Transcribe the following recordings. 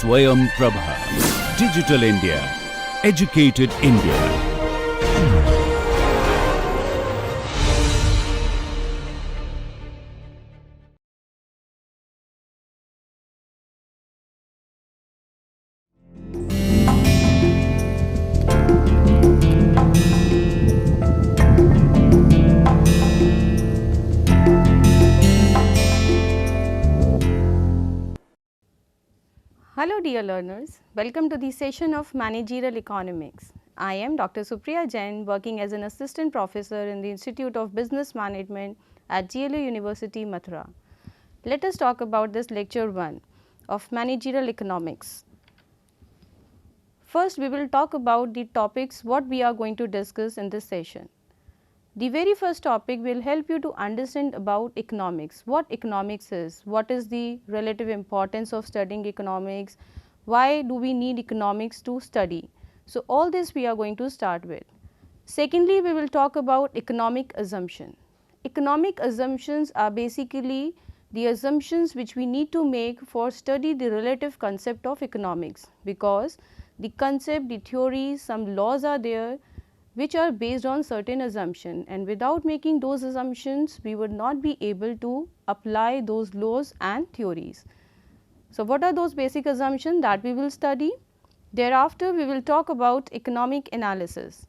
Swayam Prabha. Digital India. Educated India. Hello dear learners, welcome to the session of Managerial Economics. I am Dr. Supriya Jain, working as an assistant professor in the Institute of Business Management at GLU University, Mathura. Let us talk about this lecture 1 of Managerial Economics. First we will talk about the topics what we are going to discuss in this session. The very first topic will help you to understand about economics, what economics is, what is the relative importance of studying economics, why do we need economics to study. So, all this we are going to start with. Secondly, we will talk about economic assumption. Economic assumptions are basically the assumptions which we need to make for study the relative concept of economics, because the concept, the theory, some laws are there which are based on certain assumption, and without making those assumptions we would not be able to apply those laws and theories. So, what are those basic assumptions that we will study? Thereafter we will talk about economic analysis.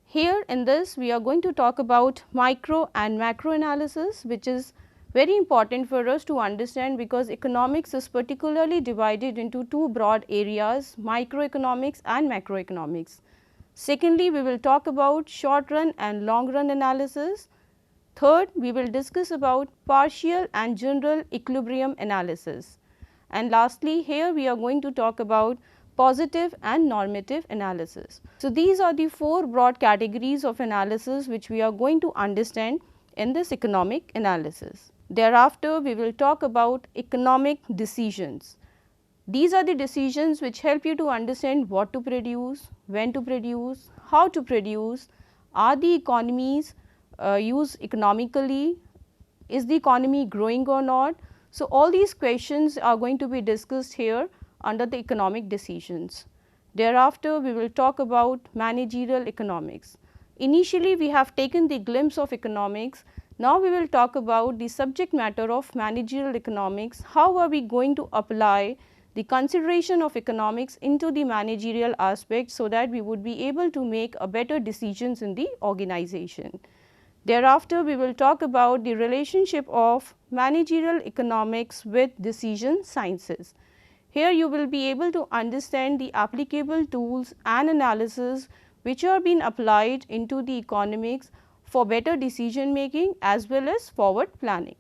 Here in this we are going to talk about micro and macro analysis, which is very important for us to understand, because economics is particularly divided into two broad areas, microeconomics and macroeconomics. Secondly, we will talk about short run and long run analysis. Third, we will discuss about partial and general equilibrium analysis. And lastly, here we are going to talk about positive and normative analysis. So, these are the four broad categories of analysis which we are going to understand in this economic analysis. Thereafter, we will talk about economic decisions. These are the decisions which help you to understand what to produce, when to produce, how to produce, are the economies used economically, is the economy growing or not. So, all these questions are going to be discussed here under the economic decisions. Thereafter, we will talk about managerial economics. Initially, we have taken the glimpse of economics. Now, we will talk about the subject matter of managerial economics. How are we going to apply the consideration of economics into the managerial aspect, so that we would be able to make a better decisions in the organization. Thereafter, we will talk about the relationship of managerial economics with decision sciences. Here you will be able to understand the applicable tools and analysis which are being applied into the economics for better decision making as well as forward planning.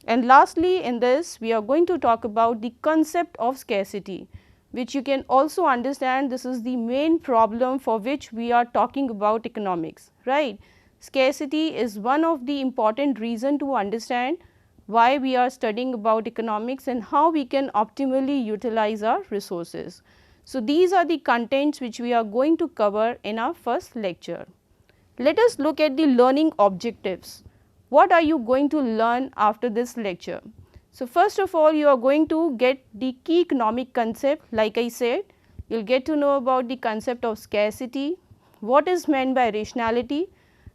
And lastly, in this we are going to talk about the concept of scarcity, which you can also understand this is the main problem for which we are talking about economics, right. Scarcity is one of the important reason to understand why we are studying about economics and how we can optimally utilize our resources. So, these are the contents which we are going to cover in our first lecture. Let us look at the learning objectives. What are you going to learn after this lecture? So, first of all, you are going to get the key economic concept. Like I said, you will get to know about the concept of scarcity, what is meant by rationality,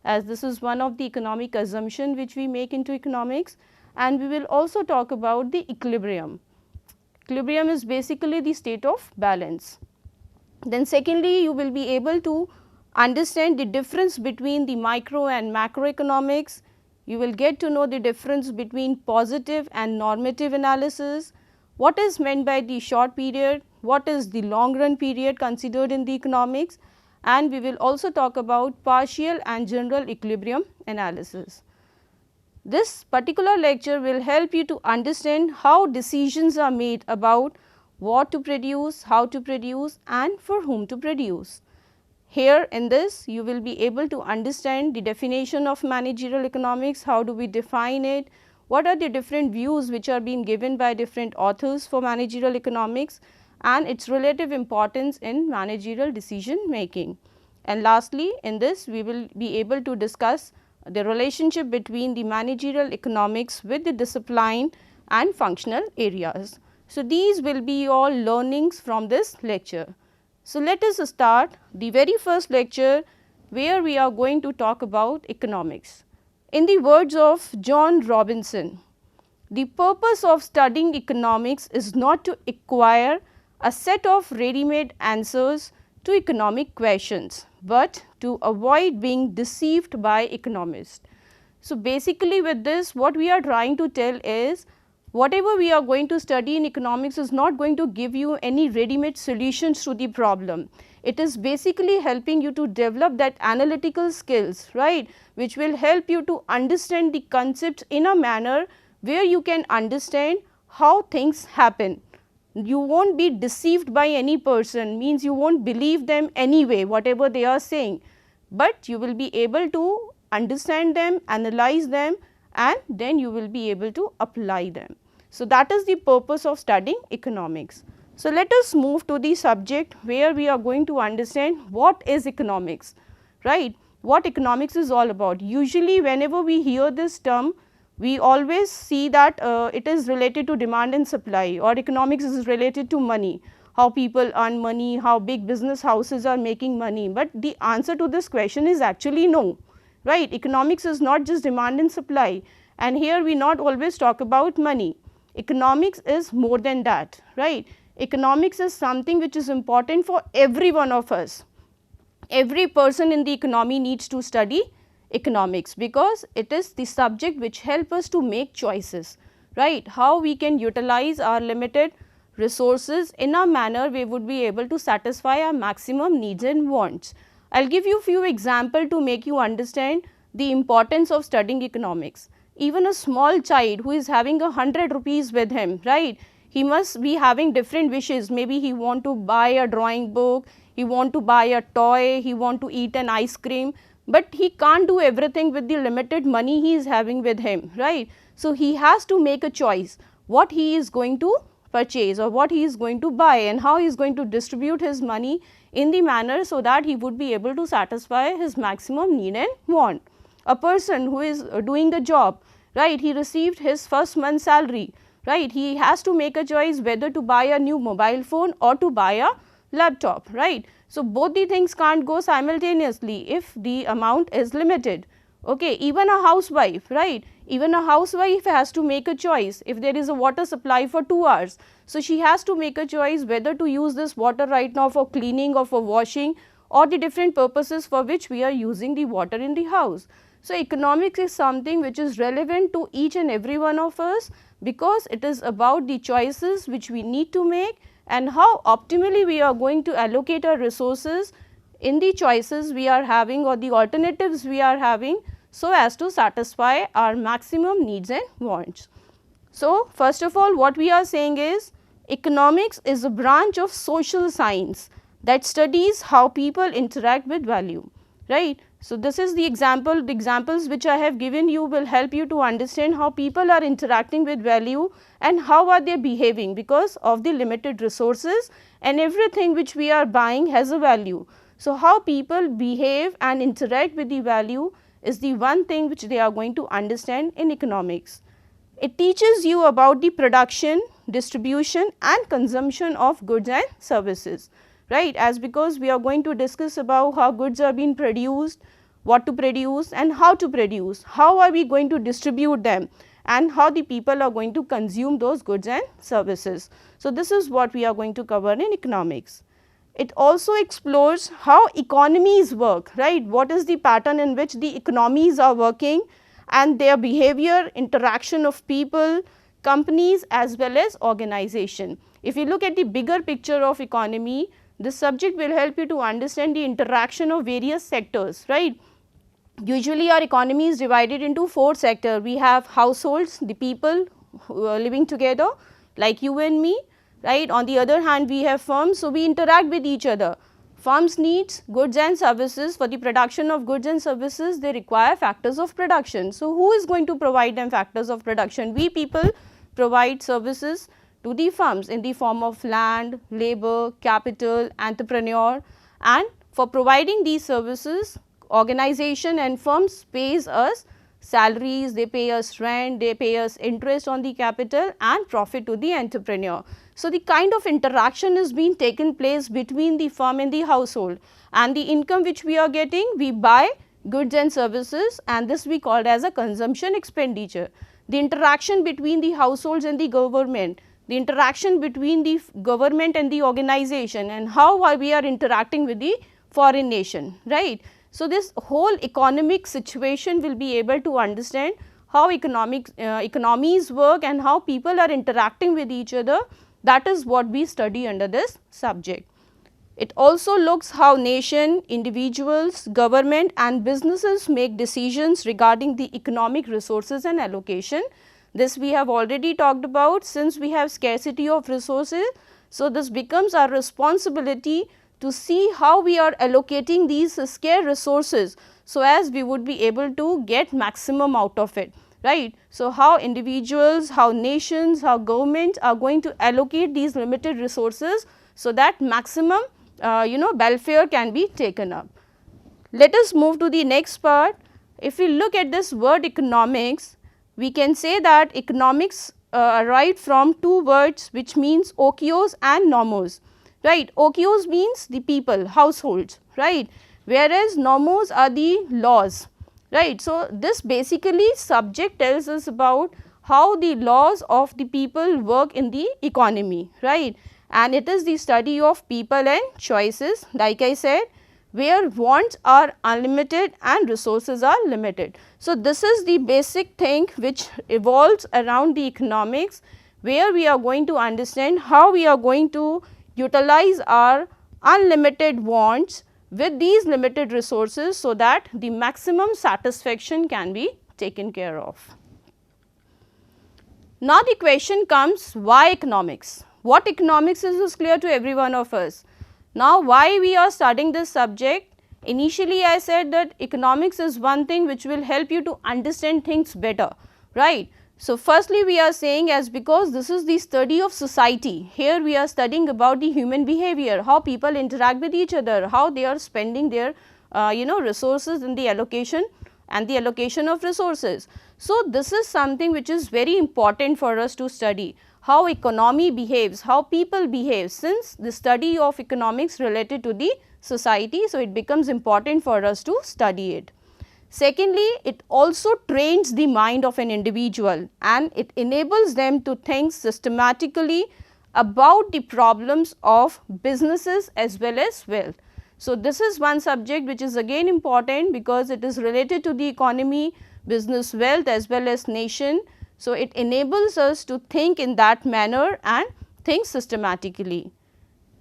as this is one of the economic assumption which we make into economics, and we will also talk about the equilibrium. Equilibrium is basically the state of balance. Then secondly, you will be able to understand the difference between the micro and macroeconomics. You will get to know the difference between positive and normative analysis, what is meant by the short period, what is the long run period considered in the economics, and we will also talk about partial and general equilibrium analysis. This particular lecture will help you to understand how decisions are made about what to produce, how to produce, and for whom to produce. Here in this you will be able to understand the definition of managerial economics, how do we define it, what are the different views which are being given by different authors for managerial economics, and its relative importance in managerial decision making. And lastly, in this we will be able to discuss the relationship between the managerial economics with the discipline and functional areas. So, these will be all learnings from this lecture. So, let us start the very first lecture where we are going to talk about economics. In the words of John Robinson, the purpose of studying economics is not to acquire a set of ready-made answers to economic questions, but to avoid being deceived by economists. So, basically with this what we are trying to tell is whatever we are going to study in economics is not going to give you any ready-made solutions to the problem. It is basically helping you to develop that analytical skills, right, which will help you to understand the concepts in a manner where you can understand how things happen. You will not be deceived by any person, means you will not believe them anyway whatever they are saying, but you will be able to understand them, analyze them, and then you will be able to apply them. So, that is the purpose of studying economics. So, let us move to the subject where we are going to understand what is economics, right, what economics is all about. Usually whenever we hear this term, we always see that it is related to demand and supply, or economics is related to money, how people earn money, how big business houses are making money, but the answer to this question is actually no, right. Economics is not just demand and supply, and here we not always talk about money. Economics is more than that, right. Economics is something which is important for every one of us. Every person in the economy needs to study economics, because it is the subject which help us to make choices, right. How we can utilize our limited resources in a manner we would be able to satisfy our maximum needs and wants. I will give you few example to make you understand the importance of studying economics. Even a small child who is having 100 rupees with him, right, he must be having different wishes. Maybe he want to buy a drawing book, he want to buy a toy, he want to eat an ice cream, but he can't do everything with the limited money he is having with him, right. So, he has to make a choice what he is going to purchase or what he is going to buy, and how he is going to distribute his money in the manner so that he would be able to satisfy his maximum need and want. A person who is doing a job, right, he received his first month's salary, right, he has to make a choice whether to buy a new mobile phone or to buy a laptop, right. So, both the things can't go simultaneously if the amount is limited. Okay. Even a housewife, right, even a housewife has to make a choice. If there is a water supply for 2 hours, so she has to make a choice whether to use this water right now for cleaning or for washing, or the different purposes for which we are using the water in the house. So, economics is something which is relevant to each and every one of us, because it is about the choices which we need to make and how optimally we are going to allocate our resources in the choices we are having or the alternatives we are having, so as to satisfy our maximum needs and wants. So, first of all what we are saying is economics is a branch of social science that studies how people interact with value, right. So, this is the example, the examples which I have given you will help you to understand how people are interacting with value and how are they behaving, because of the limited resources, and everything which we are buying has a value. So, how people behave and interact with the value is the one thing which they are going to understand in economics. It teaches you about the production, distribution and consumption of goods and services, right, as because we are going to discuss about how goods are being produced, what to produce and how to produce, how are we going to distribute them, and how the people are going to consume those goods and services. So, this is what we are going to cover in economics. It also explores how economies work, right, what is the pattern in which the economies are working and their behavior, interaction of people, companies as well as organization. If you look at the bigger picture of economy, this subject will help you to understand the interaction of various sectors, right. Usually our economy is divided into 4 sectors. We have households, the people who are living together like you and me, right. On the other hand we have firms, so we interact with each other. Firms needs goods and services. For the production of goods and services they require factors of production. So, who is going to provide them factors of production? We people provide services to the firms in the form of land, labor, capital, entrepreneur, and for providing these services organization and firms pays us salaries, they pay us rent, they pay us interest on the capital and profit to the entrepreneur. So, the kind of interaction is being taken place between the firm and the household, and the income which we are getting, we buy goods and services, and this we called as a consumption expenditure. The interaction between the households and the government, the interaction between the government and the organization, and how we are interacting with the foreign nation, right. So, this whole economic situation will be able to understand how economies work and how people are interacting with each other. That is what we study under this subject. It also looks how nation, individuals, government and businesses make decisions regarding the economic resources and allocation. This we have already talked about. Since we have scarcity of resources, so this becomes our responsibility to see how we are allocating these scarce resources, so as we would be able to get maximum out of it, right. So, how individuals, how nations, how governments are going to allocate these limited resources, so that maximum welfare can be taken up. Let us move to the next part. If we look at this word economics, we can say that economics arrived from two words which means okios and nomos, right. Okios means the people, households, right, whereas nomos are the laws, right. So, this basically subject tells us about how the laws of the people work in the economy, right, and it is the study of people and choices, like I said, where wants are unlimited and resources are limited. So, this is the basic thing which evolves around the economics, where we are going to understand how we are going to utilize our unlimited wants with these limited resources, so that the maximum satisfaction can be taken care of. Now, the question comes, why economics? What economics is clear to every one of us. Now, why we are studying this subject? Initially, I said that economics is one thing which will help you to understand things better, right. So, firstly we are saying as because this is the study of society. Here we are studying about the human behavior, how people interact with each other, how they are spending their resources in the allocation and the allocation of resources. So, this is something which is very important for us to study, how economy behaves, how people behave, since the study of economics related to the society. So, it becomes important for us to study it. Secondly, it also trains the mind of an individual and it enables them to think systematically about the problems of businesses as well as wealth. So, this is one subject which is again important because it is related to the economy, business, wealth as well as nation. So, it enables us to think in that manner and think systematically.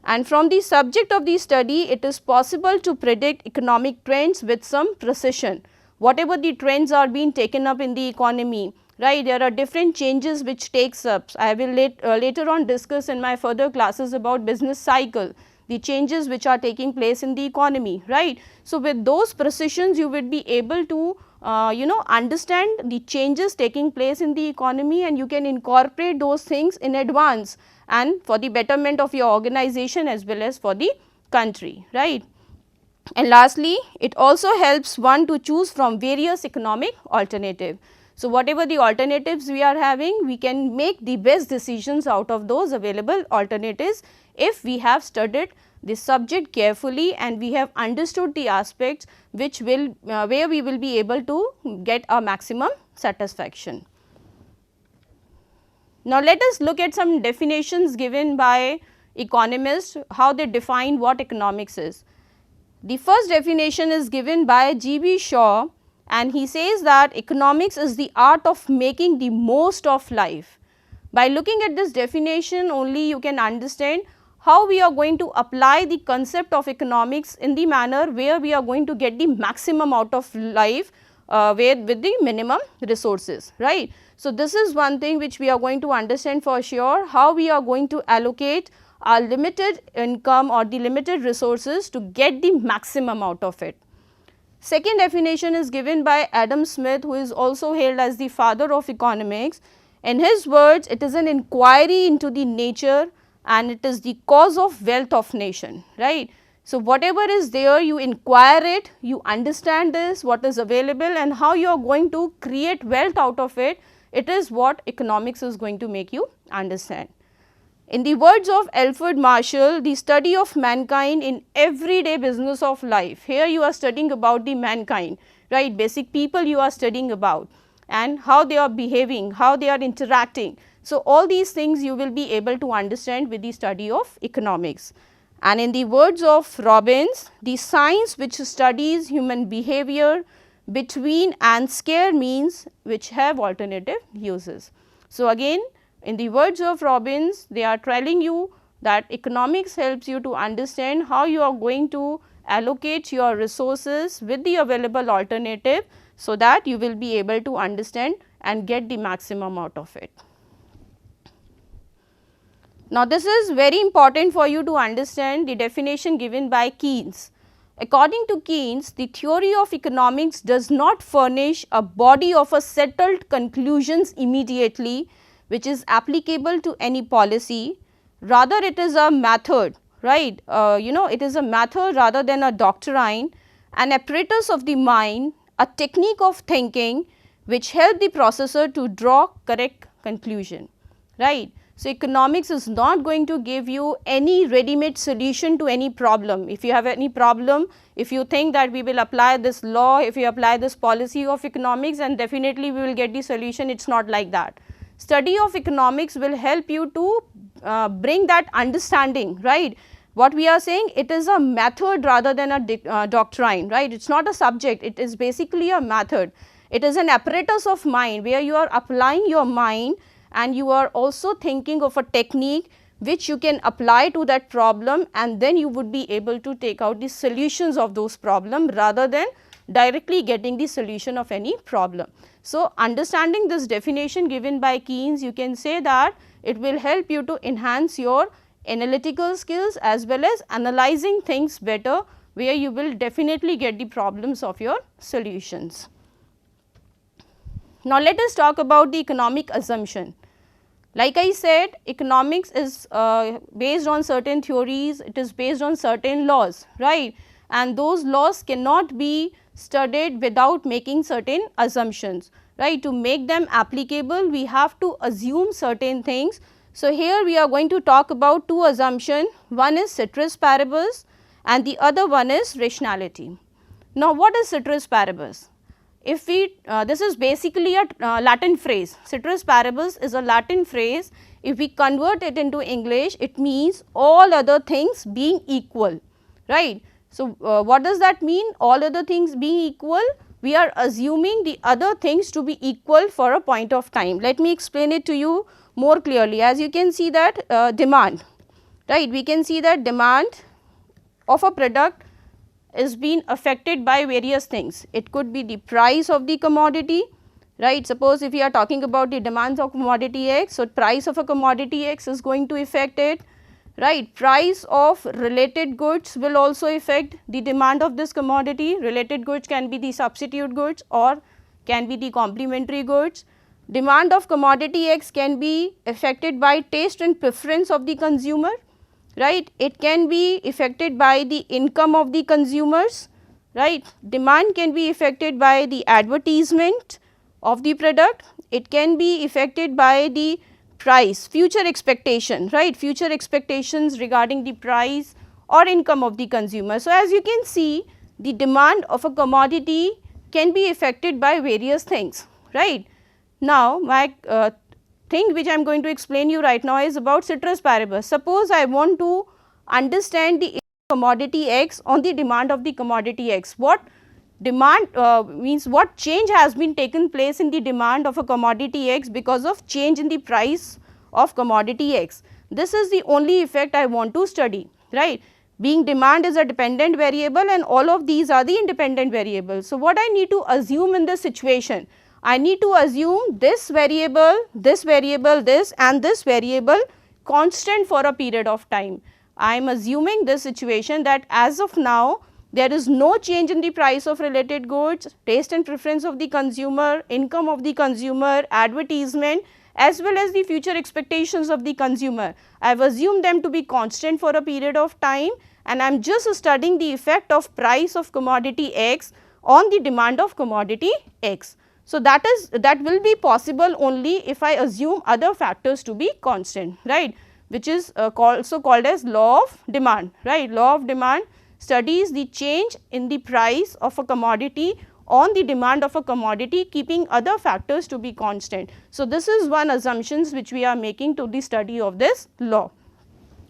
And from the subject of the study, it is possible to predict economic trends with some precision. Whatever the trends are being taken up in the economy, right, there are different changes which takes up. I will later on discuss in my further classes about business cycle, the changes which are taking place in the economy, right. So, with those precisions you will be able to understand the changes taking place in the economy, and you can incorporate those things in advance and for the betterment of your organization as well as for the country, right. And lastly, it also helps one to choose from various economic alternative. So, whatever the alternatives we are having, we can make the best decisions out of those available alternatives if we have studied the subject carefully and we have understood the aspects which will where we will be able to get a maximum satisfaction. Now, let us look at some definitions given by economists, how they define what economics is. The first definition is given by G.B. Shaw, and he says that economics is the art of making the most of life. By looking at this definition only, you can understand how we are going to apply the concept of economics in the manner where we are going to get the maximum out of life with the minimum resources, right. So, this is one thing which we are going to understand for sure, how we are going to allocate our limited income or the limited resources to get the maximum out of it. Second definition is given by Adam Smith, who is also hailed as the father of economics. In his words, it is an inquiry into the nature and it is the cause of wealth of nation, right. So, whatever is there you inquire it, you understand this, what is available and how you are going to create wealth out of it, it is what economics is going to make you understand. In the words of Alfred Marshall, the study of mankind in everyday business of life. Here you are studying about the mankind, right, basic people you are studying about and how they are behaving, how they are interacting. So, all these things you will be able to understand with the study of economics. And in the words of Robbins, the science which studies human behavior between and scare means which have alternative uses. So, again in the words of Robbins, they are telling you that economics helps you to understand how you are going to allocate your resources with the available alternative, so that you will be able to understand and get the maximum out of it. Now, this is very important for you to understand the definition given by Keynes. According to Keynes, the theory of economics does not furnish a body of a settled conclusions immediately, which is applicable to any policy. Rather, it is a method, right, it is a method rather than a doctrine, an apparatus of the mind, a technique of thinking which help the processor to draw correct conclusion, right. So, economics is not going to give you any ready-made solution to any problem. If you have any problem, if you think that we will apply this law, if you apply this policy of economics, and definitely we will get the solution, it is not like that. Study of economics will help you to bring that understanding, right. What we are saying, it is a method rather than a doctrine, right. It is not a subject, it is basically a method. It is an apparatus of mind where you are applying your mind and you are also thinking of a technique which you can apply to that problem, and then you would be able to take out the solutions of those problems rather than directly getting the solution of any problem. So, understanding this definition given by Keynes, you can say that it will help you to enhance your analytical skills as well as analyzing things better, where you will definitely get the problems of your solutions. Now, let us talk about the economic assumption. Like I said, economics is based on certain theories, it is based on certain laws, right, and those laws cannot be studied without making certain assumptions, right. To make them applicable, we have to assume certain things. So, here we are going to talk about two assumptions, one is ceteris paribus and the other one is rationality. Now, what is ceteris paribus? If we this is basically a Latin phrase. Ceteris paribus is a Latin phrase. If we convert it into English, it means all other things being equal, right. So, what does that mean? All other things being equal, we are assuming the other things to be equal for a point of time. Let me explain it to you more clearly. As you can see that demand, right, we can see that demand of a product is being affected by various things. It could be the price of the commodity, right. Suppose if we are talking about the demands of commodity X, so price of a commodity X is going to affect it, right. Price of related goods will also affect the demand of this commodity. Related goods can be the substitute goods or can be the complementary goods. Demand of commodity X can be affected by taste and preference of the consumer, right. It can be affected by the income of the consumers, right. Demand can be affected by the advertisement of the product. It can be affected by the price, future expectation, right, future expectations regarding the price or income of the consumer. So, as you can see, the demand of a commodity can be affected by various things, right. Now, my thing which I am going to explain you right now is about ceteris paribus. Suppose I want to understand the commodity X on the demand of the commodity X. What demand means what change has been taken place in the demand of a commodity X because of change in the price of commodity X. This is the only effect I want to study, right. Being demand is a dependent variable and all of these are the independent variables. So, what I need to assume in this situation? I need to assume this variable, this and this variable constant for a period of time. I am assuming this situation that as of now there is no change in the price of related goods, taste and preference of the consumer, income of the consumer, advertisement as well as the future expectations of the consumer. I have assumed them to be constant for a period of time and I am just studying the effect of price of commodity X on the demand of commodity X. So, that will be possible only if I assume other factors to be constant, right, which is also called as law of demand, right. Law of demand studies the change in the price of a commodity on the demand of a commodity, keeping other factors to be constant. So, this is one assumptions which we are making to the study of this law,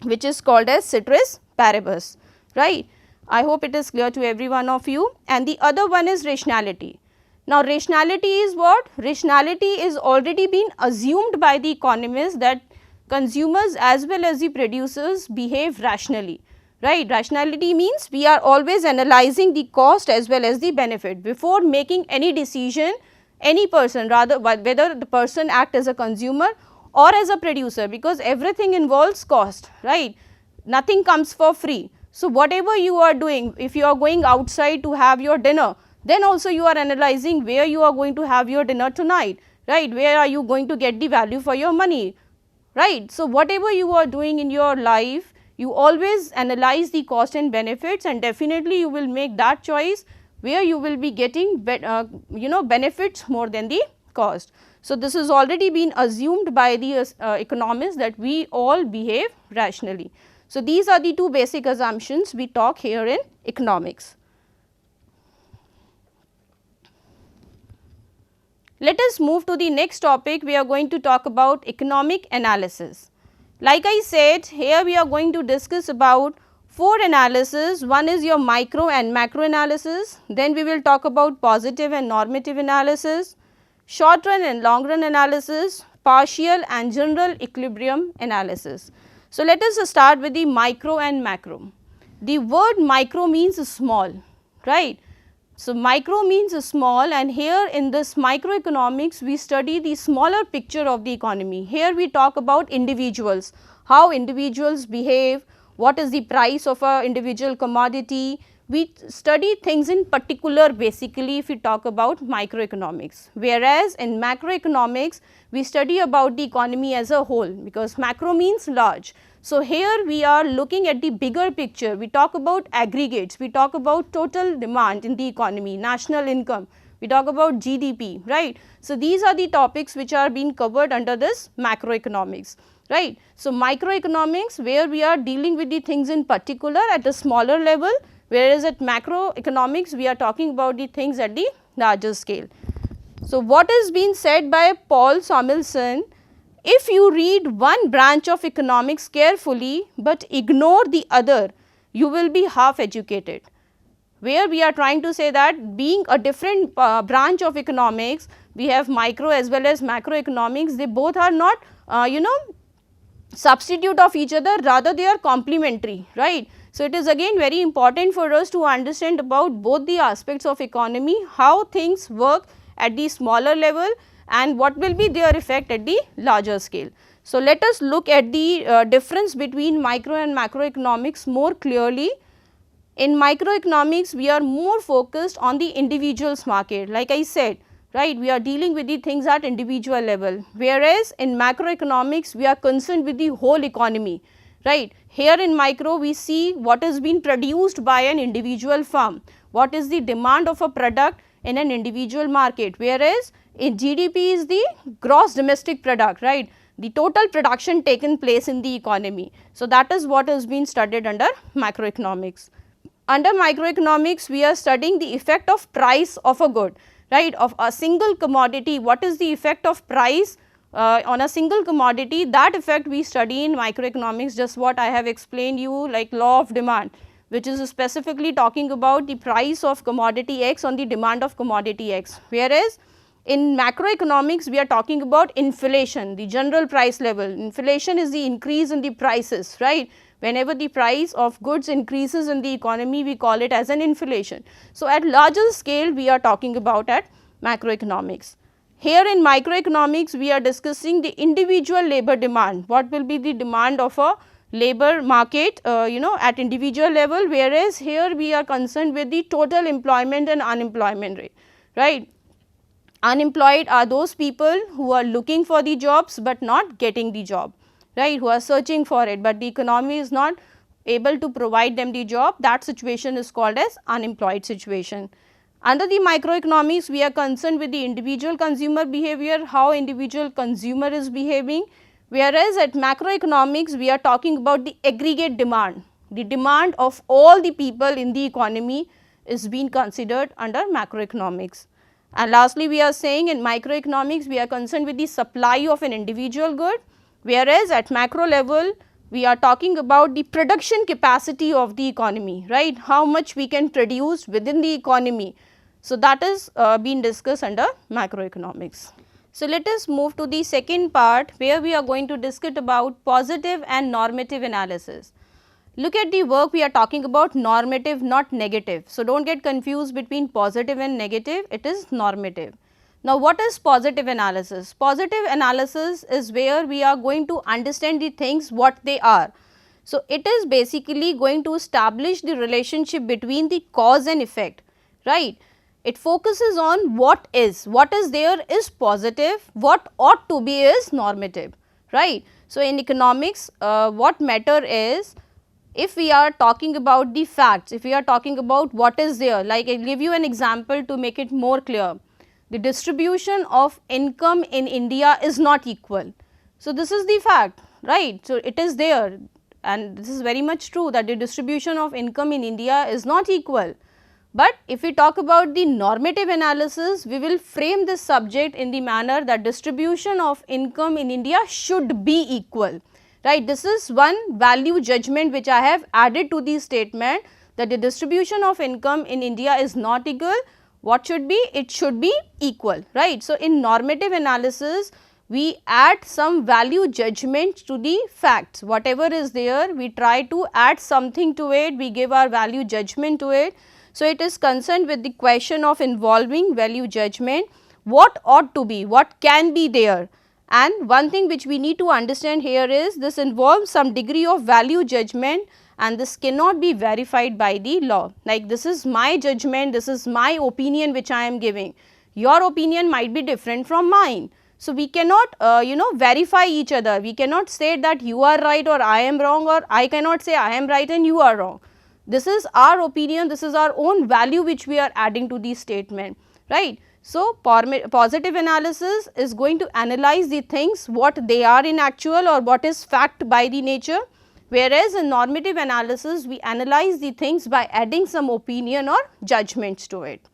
which is called as ceteris paribus, right. I hope it is clear to every one of you. And the other one is rationality. Now, rationality is what? Rationality is already been assumed by the economists that consumers as well as the producers behave rationally, right. Rationality means we are always analyzing the cost as well as the benefit before making any decision. Any person, rather whether the person act as a consumer or as a producer, because everything involves cost, right, nothing comes for free. So, whatever you are doing, if you are going outside to have your dinner, then also you are analyzing where you are going to have your dinner tonight, right, where are you going to get the value for your money, right. So, whatever you are doing in your life, you always analyze the cost and benefits, and definitely you will make that choice where you will be getting benefits more than the cost. So, this has already been assumed by the economists that we all behave rationally. So, these are the two basic assumptions we talk here in economics. Let us move to the next topic. We are going to talk about economic analysis. Like I said, here we are going to discuss about 4 analysis. One is your micro and macro analysis, then we will talk about positive and normative analysis, short run and long run analysis, partial and general equilibrium analysis. So, let us start with the micro and macro. The word micro means small, right. So, micro means small, and here in this microeconomics we study the smaller picture of the economy. Here we talk about individuals, how individuals behave, what is the price of a individual commodity. We study things in particular basically if we talk about microeconomics, whereas in macroeconomics we study about the economy as a whole, because macro means large. So, here we are looking at the bigger picture, we talk about aggregates, we talk about total demand in the economy, national income, we talk about GDP, right. So, these are the topics which are being covered under this macroeconomics, right. So, microeconomics where we are dealing with the things in particular at a smaller level, whereas at macroeconomics we are talking about the things at the larger scale. So, what is being said by Paul Samuelson? If you read one branch of economics carefully but ignore the other, you will be half educated. Where we are trying to say that being a different branch of economics, we have micro as well as macroeconomics, they both are not substitute of each other, rather they are complementary, right. So, it is again very important for us to understand about both the aspects of economy, how things work at the smaller level and what will be their effect at the larger scale. So, let us look at the difference between micro and macroeconomics more clearly. In microeconomics, we are more focused on the individual's market, like I said, right, we are dealing with the things at individual level, whereas in macroeconomics we are concerned with the whole economy, right. Here in micro we see what is being produced by an individual firm, what is the demand of a product in an individual market, whereas in GDP is the gross domestic product, right, the total production taken place in the economy. So, that is what has been studied under macroeconomics. Under microeconomics, we are studying the effect of price of a good, right, of a single commodity. What is the effect of price on a single commodity? That effect we study in microeconomics, just what I have explained you, like law of demand, which is specifically talking about the price of commodity X on the demand of commodity X, whereas in macroeconomics we are talking about inflation, the general price level. Inflation is the increase in the prices, right. Whenever the price of goods increases in the economy, we call it as an inflation. So, at larger scale we are talking about at macroeconomics. Here in microeconomics we are discussing the individual labor demand, what will be the demand of a labor market at individual level, whereas here we are concerned with the total employment and unemployment rate, right. Unemployed are those people who are looking for the jobs but not getting the job, right, who are searching for it, but the economy is not able to provide them the job, that situation is called as unemployed situation. Under the microeconomics, we are concerned with the individual consumer behavior, how individual consumer is behaving, whereas at macroeconomics, we are talking about the aggregate demand. The demand of all the people in the economy is being considered under macroeconomics. And lastly, we are saying in microeconomics, we are concerned with the supply of an individual good, whereas at macro level, we are talking about the production capacity of the economy, right, how much we can produce within the economy. So, that is being discussed under macroeconomics. So, let us move to the second part where we are going to discuss about positive and normative analysis. Look at the work, we are talking about normative, not negative. So, do not get confused between positive and negative, it is normative. Now, what is positive analysis? Positive analysis is where we are going to understand the things what they are. So, it is basically going to establish the relationship between the cause and effect, right. It focuses on what is there is positive, what ought to be is normative, right. So, in economics, what matter is, if we are talking about the facts, if we are talking about what is there, like I will give you an example to make it more clear. The distribution of income in India is not equal. So, this is the fact, right. So, it is there, and this is very much true that the distribution of income in India is not equal. But if we talk about the normative analysis, we will frame this subject in the manner that distribution of income in India should be equal, right. This is one value judgment which I have added to the statement that the distribution of income in India is not equal. What should be? It should be equal, right. So, in normative analysis, we add some value judgment to the facts, whatever is there, we try to add something to it, we give our value judgment to it. So, it is concerned with the question of involving value judgment, what ought to be, what can be there. And one thing which we need to understand here is this involves some degree of value judgment, and this cannot be verified by the law. Like, this is my judgment, this is my opinion which I am giving, your opinion might be different from mine. So, we cannot verify each other, we cannot say that you are right or I am wrong, or I cannot say I am right and you are wrong. This is our opinion, this is our own value which we are adding to the statement, right. So, positive analysis is going to analyze the things what they are in actual or what is fact by the nature, whereas in normative analysis we analyze the things by adding some opinion or judgments to it.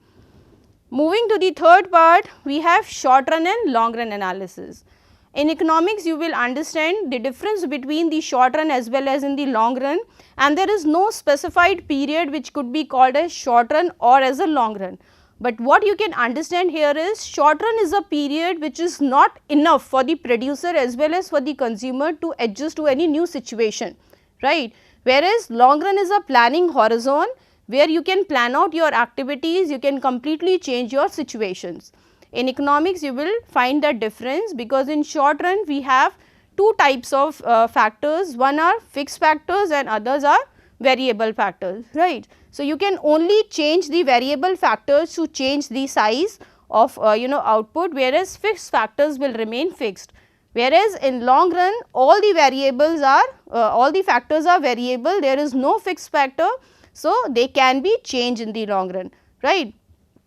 Moving to the third part, we have short run and long run analysis. In economics, you will understand the difference between the short run as well as in the long run, and there is no specified period which could be called as short run or as a long run. But what you can understand here is short run is a period which is not enough for the producer as well as for the consumer to adjust to any new situation, right. Whereas long run is a planning horizon where you can plan out your activities, you can completely change your situations. In economics, you will find that difference, because in short run we have two types of factors, one are fixed factors and others are variable factors, right. So, you can only change the variable factors to change the size of output, whereas fixed factors will remain fixed. Whereas in long run all the variables are all the factors are variable, there is no fixed factor. So, they can be changed in the long run, right.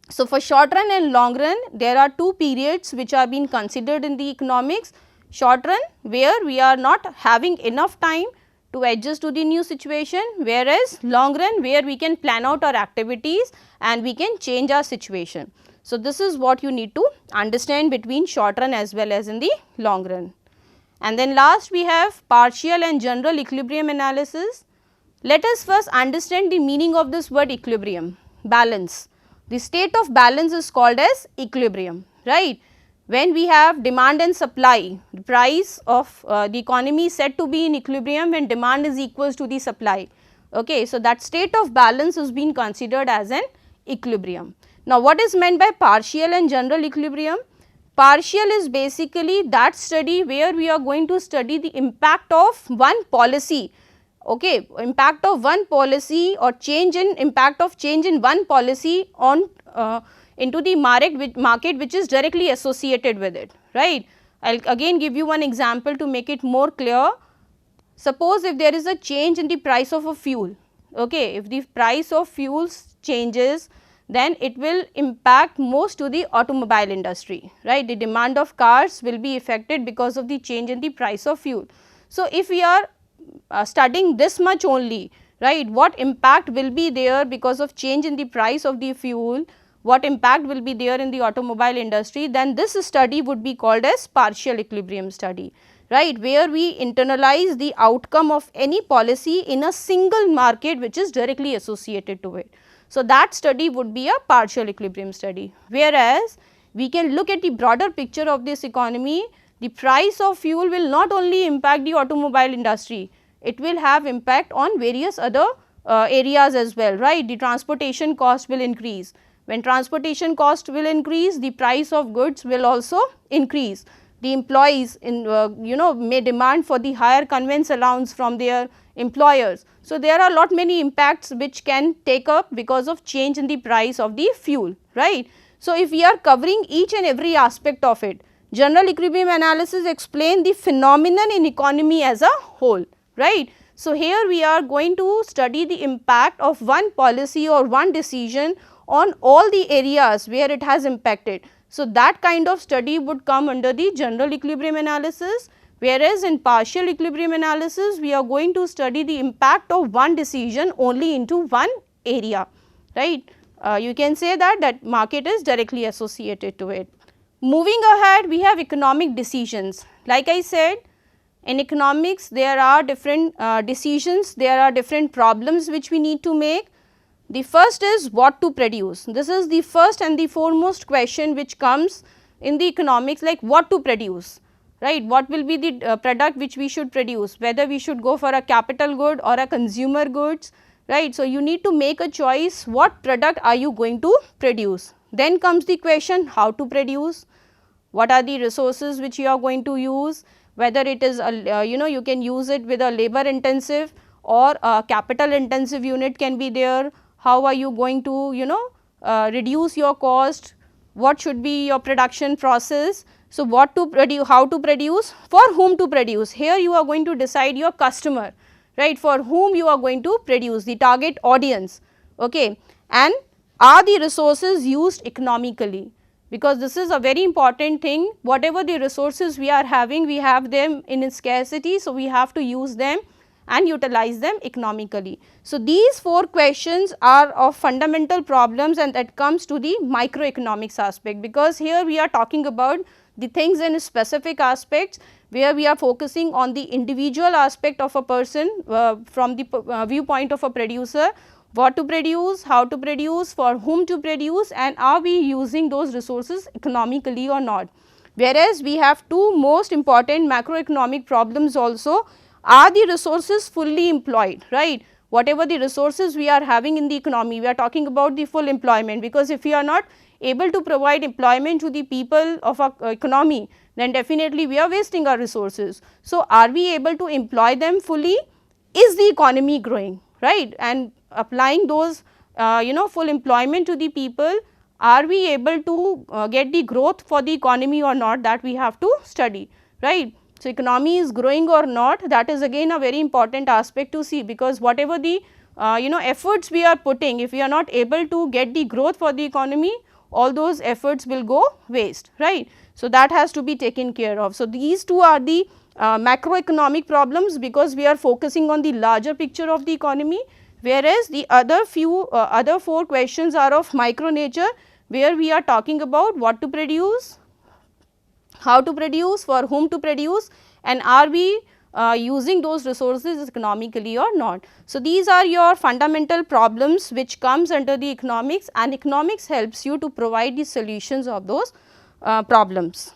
So, for short run and long run there are two periods which are being considered in the economics. Short run where we are not having enough time to adjust to the new situation, whereas long run where we can plan out our activities and we can change our situation. So, this is what you need to understand between short run as well as in the long run. And then last we have partial and general equilibrium analysis. Let us first understand the meaning of this word equilibrium, balance. The state of balance is called as equilibrium, right. When we have demand and supply, the price of the economy is said to be in equilibrium when demand is equals to the supply. Okay. So, that state of balance is being considered as an equilibrium. Now, what is meant by partial and general equilibrium? Partial is basically that study where we are going to study the impact of one policy, okay, impact of one policy or change in impact of change in one policy on into the market which is directly associated with it, right. I will again give you one example to make it more clear. Suppose if there is a change in the price of a fuel, okay, if the price of fuels changes, then it will impact most to the automobile industry, right. The demand of cars will be affected because of the change in the price of fuel. So, if we are studying this much only, right, what impact will be there because of change in the price of the fuel, what impact will be there in the automobile industry, then this study would be called as partial equilibrium study, right, where we internalize the outcome of any policy in a single market which is directly associated to it. So, that study would be a partial equilibrium study, whereas we can look at the broader picture of this economy. The price of fuel will not only impact the automobile industry, it will have impact on various other areas as well, right. The transportation cost will increase. When transportation cost will increase, the price of goods will also increase. The employees in may demand for the higher conveyance allowance from their employers. So, there are lot many impacts which can take up because of change in the price of the fuel, right. So, if we are covering each and every aspect of it, general equilibrium analysis explain the phenomenon in economy as a whole, right. So, here we are going to study the impact of one policy or one decision on all the areas where it has impacted. So, that kind of study would come under the general equilibrium analysis, whereas in partial equilibrium analysis we are going to study the impact of one decision only into one area, right. You can say that market is directly associated to it. Moving ahead, we have economic decisions. Like I said, in economics there are different decisions, there are different problems which we need to make. The first is what to produce. This is the first and the foremost question which comes in the economics, like what to produce, right. What will be the product which we should produce, whether we should go for a capital good or a consumer goods, right. So, you need to make a choice what product are you going to produce. Then comes the question how to produce, what are the resources which you are going to use, whether it is a you can use it with a labor intensive or a capital intensive unit can be there. How are you going to reduce your cost, what should be your production process. So, what to produce, how to produce, for whom to produce. Here you are going to decide your customer, right, for whom you are going to produce, the target audience, okay. And are the resources used economically, because this is a very important thing. Whatever the resources we are having, we have them in scarcity. So, we have to use them and utilize them economically. So, these 4 questions are of fundamental problems, and that comes to the microeconomics aspect, because here we are talking about the things in specific aspects where we are focusing on the individual aspect of a person from the viewpoint of a producer, what to produce, how to produce, for whom to produce, and are we using those resources economically or not. Whereas, we have 2 most important macroeconomic problems also. Are the resources fully employed, right. Whatever the resources we are having in the economy, we are talking about the full employment, because if we are not able to provide employment to the people of our economy, then definitely we are wasting our resources. So, are we able to employ them fully? Is the economy growing, right, and applying those full employment to the people, are we able to get the growth for the economy or not, that we have to study, right. So, economy is growing or not, that is again a very important aspect to see, because whatever the efforts we are putting, if we are not able to get the growth for the economy, all those efforts will go waste, right. So, that has to be taken care of. So, these 2 are the macroeconomic problems, because we are focusing on the larger picture of the economy, whereas the other few other 4 questions are of micro nature, where we are talking about what to produce, how to produce, for whom to produce, and are we using those resources economically or not. So, these are your fundamental problems which comes under the economics, and economics helps you to provide the solutions of those problems.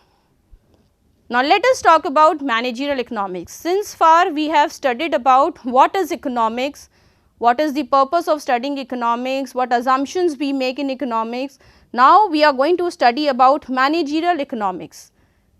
Now, let us talk about managerial economics. Since far we have studied about what is economics, what is the purpose of studying economics, what assumptions we make in economics. Now, we are going to study about managerial economics.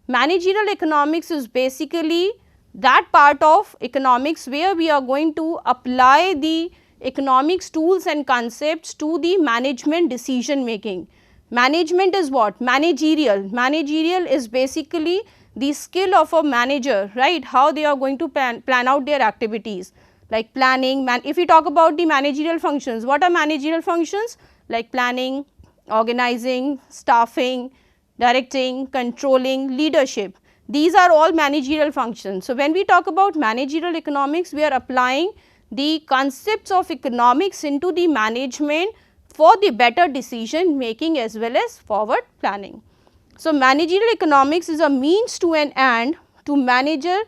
Managerial economics is basically that part of economics where we are going to apply the economics tools and concepts to the management decision making. Management is what? Managerial. Managerial is basically the skill of a manager, right, how they are going to plan out their activities, like planning. If we talk about the managerial functions, what are managerial functions? Like planning, organizing, staffing, directing, controlling, leadership. These are all managerial functions. So, when we talk about managerial economics, we are applying the concepts of economics into the management for the better decision making as well as forward planning. So, managerial economics is a means to an end to managers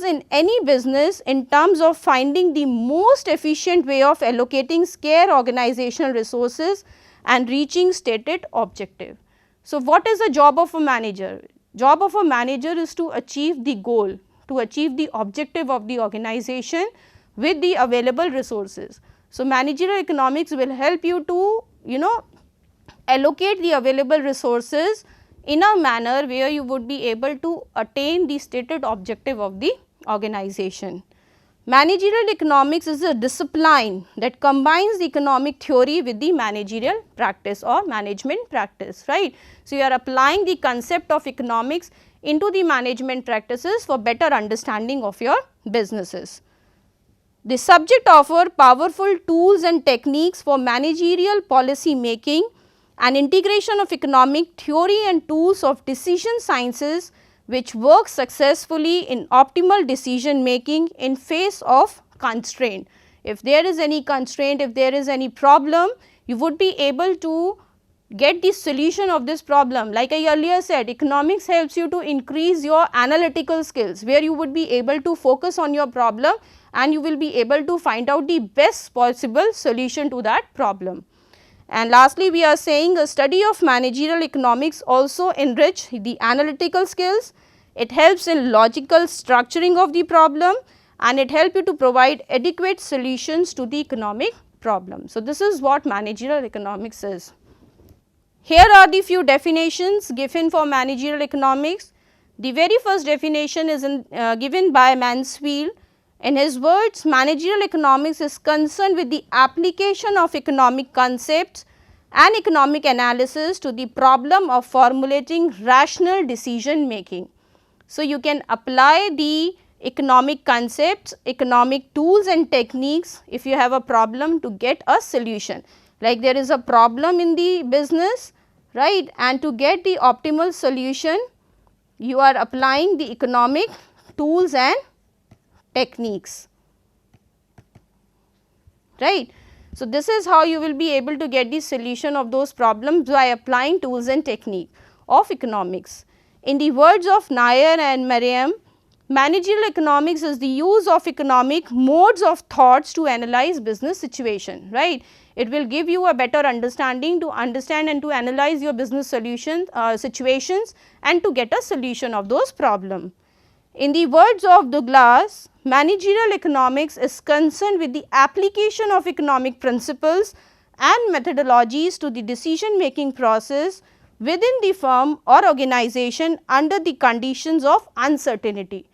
in any business in terms of finding the most efficient way of allocating scarce organizational resources and reaching stated objective. So, what is the job of a manager? Job of a manager is to achieve the goal, to achieve the objective of the organization with the available resources. So, managerial economics will help you to allocate the available resources in a manner where you would be able to attain the stated objective of the organization. Managerial economics is a discipline that combines the economic theory with the managerial practice or management practice, right. So, you are applying the concept of economics into the management practices for better understanding of your businesses. The subject offer powerful tools and techniques for managerial policy making and integration of economic theory and tools of decision sciences which work successfully in optimal decision making in face of constraint. If there is any constraint, if there is any problem, you would be able to get the solution of this problem. Like I earlier said, economics helps you to increase your analytical skills, where you would be able to focus on your problem and you will be able to find out the best possible solution to that problem. And lastly, we are saying a study of managerial economics also enrich the analytical skills. It helps in logical structuring of the problem and it helps you to provide adequate solutions to the economic problem. So, this is what managerial economics is. Here are the few definitions given for managerial economics. The very first definition is given by Mansfield. In his words, managerial economics is concerned with the application of economic concepts and economic analysis to the problem of formulating rational decision making. So, you can apply the economic concepts, economic tools and techniques if you have a problem to get a solution. Like there is a problem in the business, right, and to get the optimal solution, you are applying the economic tools and techniques, right. So, this is how you will be able to get the solution of those problems by applying tools and technique of economics. In the words of Nair and Merriam, managerial economics is the use of economic modes of thoughts to analyze business situation, right. It will give you a better understanding to understand and to analyze your business situations and to get a solution of those problems. In the words of Douglas, managerial economics is concerned with the application of economic principles and methodologies to the decision making process within the firm or organization under the conditions of uncertainty.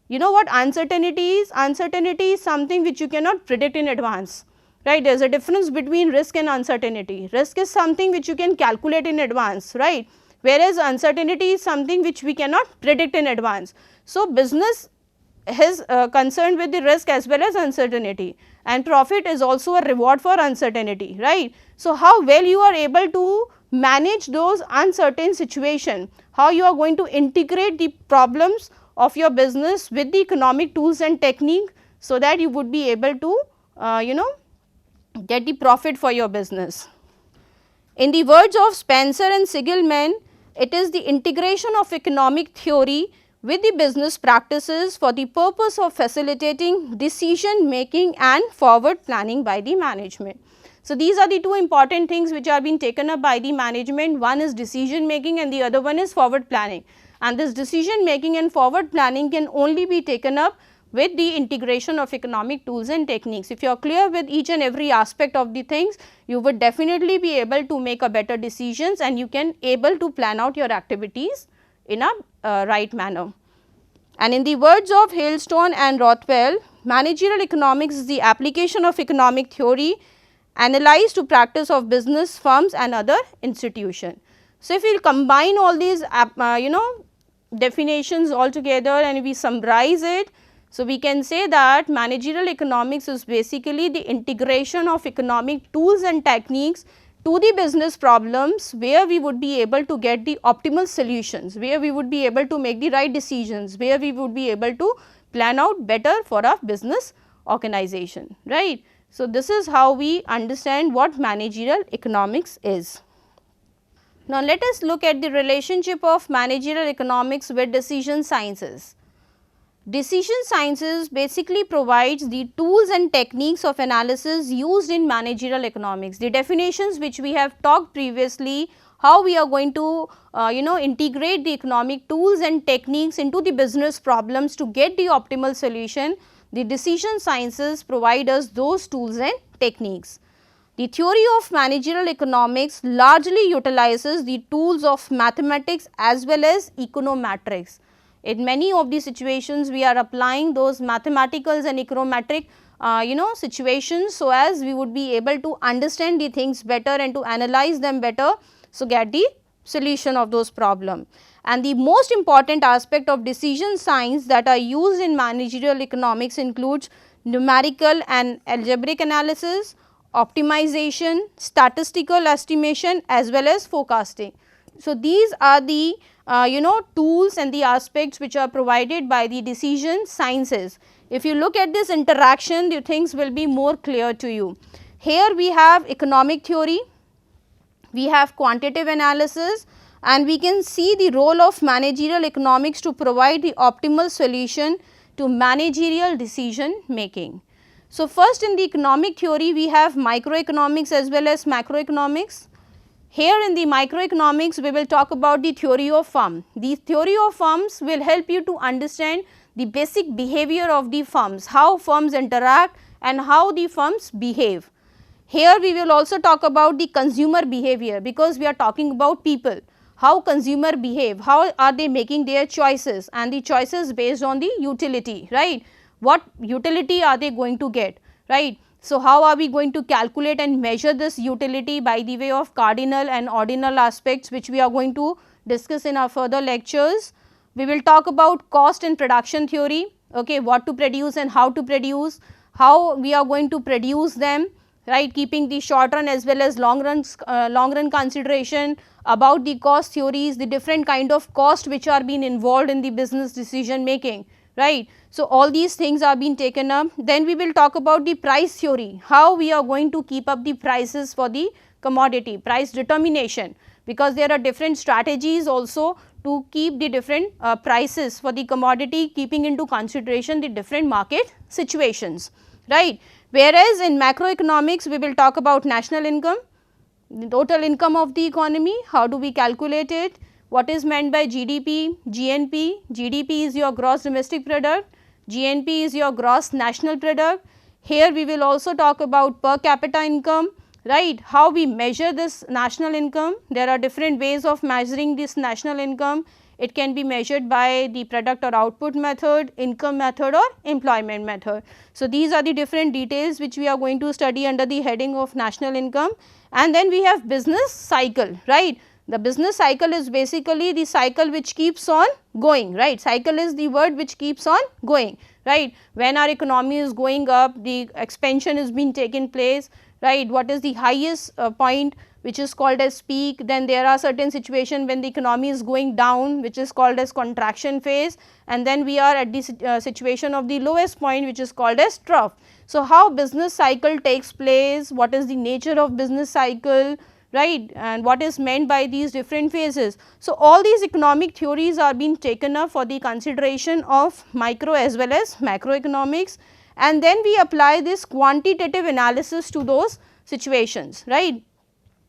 You know what uncertainty is? Uncertainty is something which you cannot predict in advance, right. There is a difference between risk and uncertainty. Risk is something which you can calculate in advance, right, whereas uncertainty is something which we cannot predict in advance. So, business is concerned with the risk as well as uncertainty, and profit is also a reward for uncertainty, right. So, how well you are able to manage those uncertain situations, how you are going to integrate the problems of your business with the economic tools and technique, so that you would be able to get the profit for your business. In the words of Spencer and Sigelman, it is the integration of economic theory with the business practices for the purpose of facilitating decision making and forward planning by the management. So, these are the two important things which are being taken up by the management. One is decision making and the other one is forward planning, and this decision making and forward planning can only be taken up with the integration of economic tools and techniques. If you are clear with each and every aspect of the things, you would definitely be able to make a better decisions and you can able to plan out your activities in a right manner. And in the words of Hailstone and Rothwell, managerial economics is the application of economic theory analyzed to practice of business, firms and other institutions. So, if we combine all these definitions altogether and we summarize it, so we can say that managerial economics is basically the integration of economic tools and techniques to the business problems, where we would be able to get the optimal solutions, where we would be able to make the right decisions, where we would be able to plan out better for our business organization, right. So, this is how we understand what managerial economics is. Now, let us look at the relationship of managerial economics with decision sciences. Decision sciences basically provides the tools and techniques of analysis used in managerial economics. The definitions which we have talked previously, how we are going to integrate the economic tools and techniques into the business problems to get the optimal solution. The decision sciences provide us those tools and techniques. The theory of managerial economics largely utilizes the tools of mathematics as well as econometrics. In many of the situations, we are applying those mathematicals and econometric situations, so as we would be able to understand the things better and to analyze them better, so get the solution of those problems. And the most important aspect of decision science that are used in managerial economics includes numerical and algebraic analysis, optimization, statistical estimation as well as forecasting. So, these are the tools and the aspects which are provided by the decision sciences. If you look at this interaction, the things will be more clear to you. Here we have economic theory, we have quantitative analysis, and we can see the role of managerial economics to provide the optimal solution to managerial decision making. So, first in the economic theory, we have microeconomics as well as macroeconomics. Here in the microeconomics, we will talk about the theory of firm. The theory of firms will help you to understand the basic behavior of the firms, how firms interact and how the firms behave. Here we will also talk about the consumer behavior, because we are talking about people, how consumer behave, how are they making their choices, and the choices based on the utility, right. What utility are they going to get, right. So, how are we going to calculate and measure this utility by the way of cardinal and ordinal aspects, which we are going to discuss in our further lectures. We will talk about cost and production theory, okay, what to produce and how to produce, how we are going to produce them, right, keeping the short run as well as long run consideration, about the cost theories, the different kind of cost which are being involved in the business decision making, right. So, all these things are being taken up. Then we will talk about the price theory, how we are going to keep up the prices for the commodity, price determination, because there are different strategies also to keep the different prices for the commodity, keeping into consideration the different market situations, right. Whereas, in macroeconomics, we will talk about national income, the total income of the economy, how do we calculate it, what is meant by GDP, GNP. GDP is your gross domestic product, GNP is your gross national product. Here we will also talk about per capita income, right, how we measure this national income. There are different ways of measuring this national income. It can be measured by the product or output method, income method or employment method. So, these are the different details which we are going to study under the heading of national income. And then we have business cycle, right. The business cycle is basically the cycle which keeps on going, right. Cycle is the word which keeps on going, right. When our economy is going up, the expansion is being taken place, right. What is the highest point, which is called as peak. Then there are certain situations when the economy is going down, which is called as contraction phase, and then we are at the situation of the lowest point, which is called as trough. So, how business cycle takes place, what is the nature of business cycle, right, and what is meant by these different phases. So, all these economic theories are being taken up for the consideration of micro as well as macroeconomics, and then we apply this quantitative analysis to those situations, right,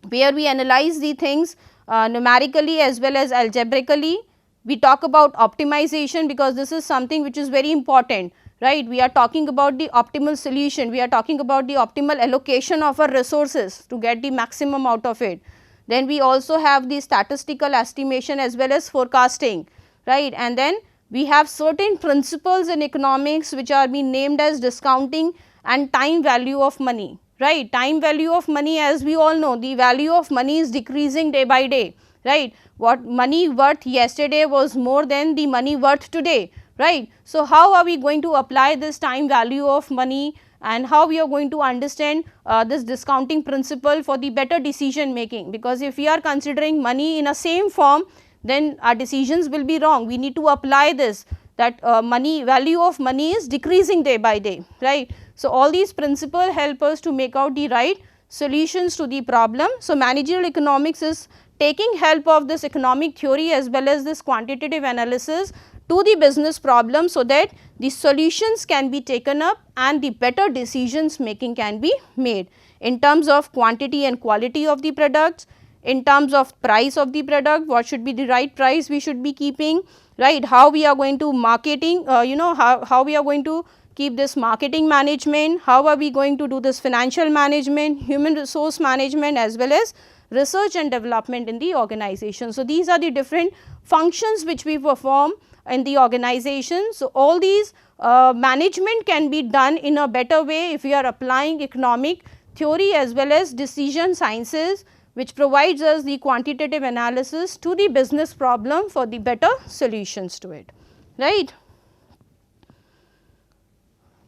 where we analyze the things numerically as well as algebraically. We talk about optimization, because this is something which is very important, right. We are talking about the optimal solution, we are talking about the optimal allocation of our resources to get the maximum out of it. Then we also have the statistical estimation as well as forecasting, right. And then we have certain principles in economics which are being named as discounting and time value of money, right. Time value of money, as we all know, the value of money is decreasing day by day, right. What money worth yesterday was more than the money worth today, right. So, how are we going to apply this time value of money, and how we are going to understand this discounting principle for the better decision making, because if we are considering money in a same form, then our decisions will be wrong. We need to apply this, that money, value of money is decreasing day by day, right. So, all these principles help us to make out the right solutions to the problem. So, managerial economics is taking help of this economic theory as well as this quantitative analysis to the business problem, so that the solutions can be taken up and the better decisions making can be made in terms of quantity and quality of the products, in terms of price of the product, what should be the right price we should be keeping, right, how we are going to marketing, how we are going to keep this marketing management, how are we going to do this financial management, human resource management as well as research and development in the organization. So, these are the different functions which we perform in the organization. So, all these management can be done in a better way if we are applying economic theory as well as decision sciences, which provides us the quantitative analysis to the business problem for the better solutions to it, right.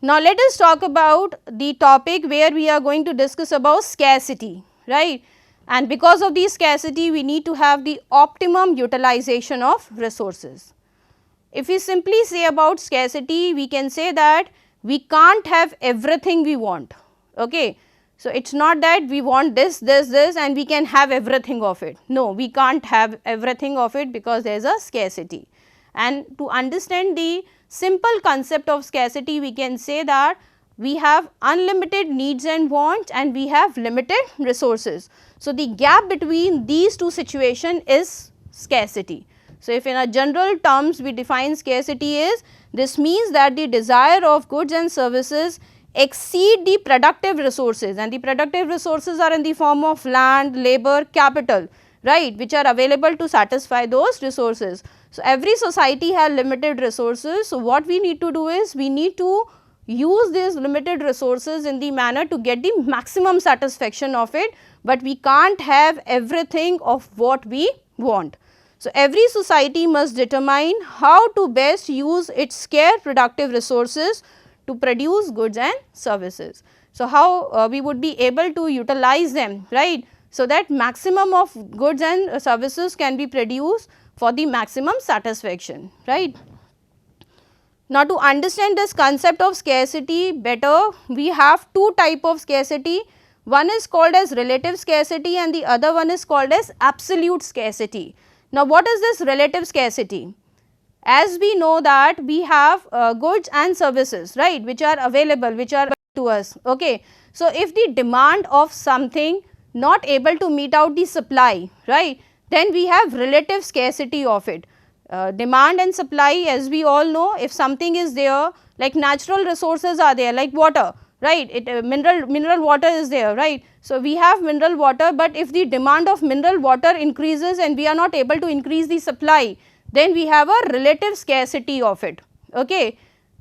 Now, let us talk about the topic where we are going to discuss about scarcity, right, and because of the scarcity we need to have the optimum utilization of resources. If we simply say about scarcity, we can say that we can't have everything we want, okay. So, it is not that we want this and we can have everything of it. No, we can't have everything of it because there is a scarcity. And to understand the simple concept of scarcity, we can say that we have unlimited needs and wants and we have limited resources. So, the gap between these two situations is scarcity. So, if in a general terms we define scarcity is, this means that the desire of goods and services exceed the productive resources, and the productive resources are in the form of land, labor, capital, right, which are available to satisfy those resources. So, every society has limited resources. So, what we need to do is we need to use these limited resources in the manner to get the maximum satisfaction of it, but we can't have everything of what we want. So, every society must determine how to best use its scarce productive resources to produce goods and services. So, how we would be able to utilize them, right, so that maximum of goods and services can be produced for the maximum satisfaction, right. Now, to understand this concept of scarcity better, we have two type of scarcity. One is called as relative scarcity and the other one is called as absolute scarcity. Now, what is this relative scarcity? As we know that we have goods and services, right, which are available, which are to us, okay. So, if the demand of something not able to meet out the supply, right, then we have relative scarcity of it. Demand and supply, as we all know, if something is there, like natural resources are there like water, right, mineral water is there, right. So, we have mineral water, but if the demand of mineral water increases and we are not able to increase the supply, then we have a relative scarcity of it, okay.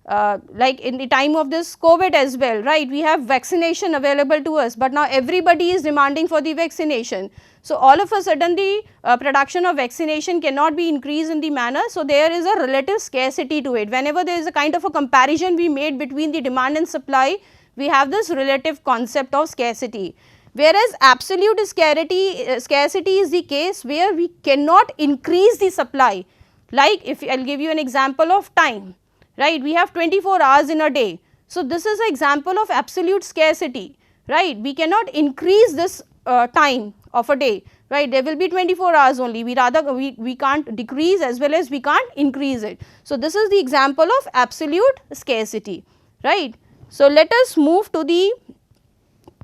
Like in the time of this COVID as well, right, we have vaccination available to us, but now everybody is demanding for the vaccination. So, all of a sudden the production of vaccination cannot be increased in the manner. So, there is a relative scarcity to it. Whenever there is a kind of a comparison we made between the demand and supply, we have this relative concept of scarcity. Whereas, absolute scarcity is the case where we cannot increase the supply. Like if I will give you an example of time, right, we have 24 hours in a day. So, this is an example of absolute scarcity, right, we cannot increase this time of a day, right, there will be 24 hours only, we can't decrease as well as we can't increase it. So, this is the example of absolute scarcity, right. So, let us move to the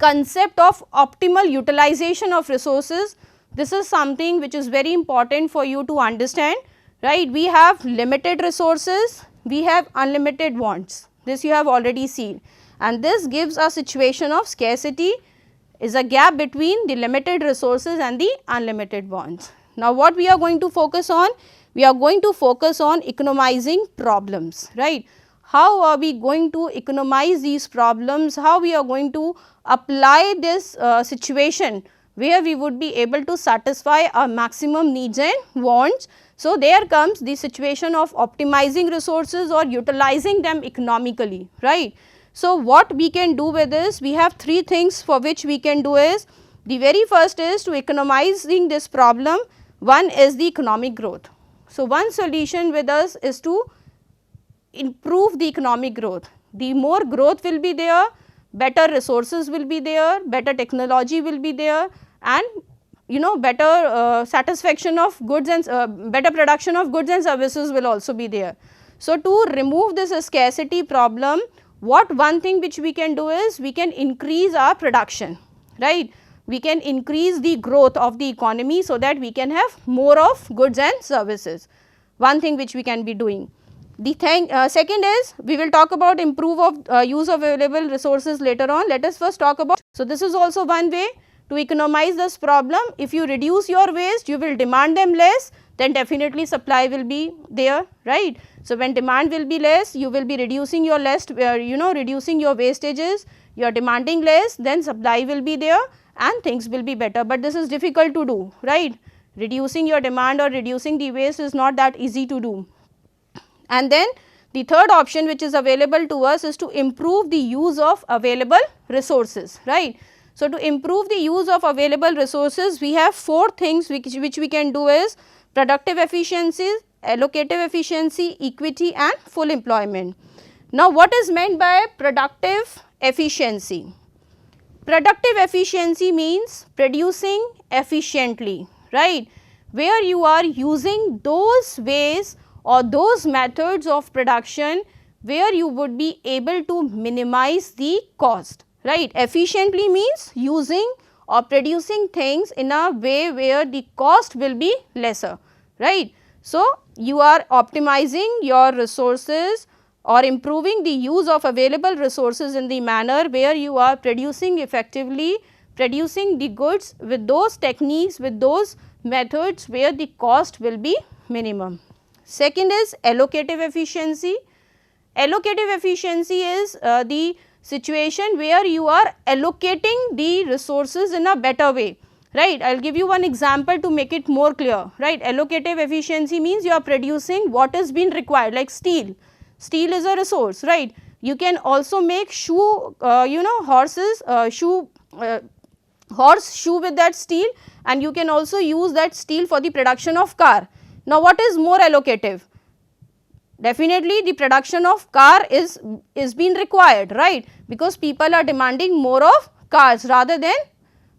concept of optimal utilization of resources. This is something which is very important for you to understand, right. We have limited resources, we have unlimited wants, this you have already seen, and this gives a situation of scarcity, is a gap between the limited resources and the unlimited wants. Now, what we are going to focus on? We are going to focus on economizing problems, right. How are we going to economize these problems? How we are going to apply this situation where we would be able to satisfy our maximum needs and wants. So, there comes the situation of optimizing resources or utilizing them economically, right. So, what we can do with this, we have three things for which we can do is, the very first is to economizing this problem, one is the economic growth. So, one solution with us is to improve the economic growth. The more growth will be there, better resources will be there, better technology will be there, and better satisfaction of goods and better production of goods and services will also be there. So, to remove this scarcity problem, what one thing which we can do is, we can increase our production, right. We can increase the growth of the economy, so that we can have more of goods and services, one thing which we can be doing. The second is, we will talk about improve of use of available resources later on. Let us first talk about, so this is also one way to economize this problem. If you reduce your waste, you will demand them less, then definitely supply will be there, right. So, when demand will be less, you will be reducing your reducing your wastages, you are demanding less, then supply will be there and things will be better, but this is difficult to do, right. Reducing your demand or reducing the waste is not that easy to do. And then the third option which is available to us is to improve the use of available resources, right. So, to improve the use of available resources, we have four things which we can do is productive efficiency, allocative efficiency, equity and full employment. Now, what is meant by productive efficiency? Productive efficiency means producing efficiently, right, where you are using those ways or those methods of production where you would be able to minimize the cost, right. Efficiently means using or producing things in a way where the cost will be lesser, right. So, you are optimizing your resources or improving the use of available resources in the manner where you are producing effectively, producing the goods with those techniques, with those methods where the cost will be minimum. Second is allocative efficiency. Allocative efficiency is the situation where you are allocating the resources in a better way, right. I will give you one example to make it more clear, right. Allocative efficiency means you are producing what is being required, like steel. Steel is a resource, right. You can also make shoe, horses, horse shoe with that steel, and you can also use that steel for the production of car. Now, what is more allocative? Definitely the production of car is being required, right, because people are demanding more of cars rather than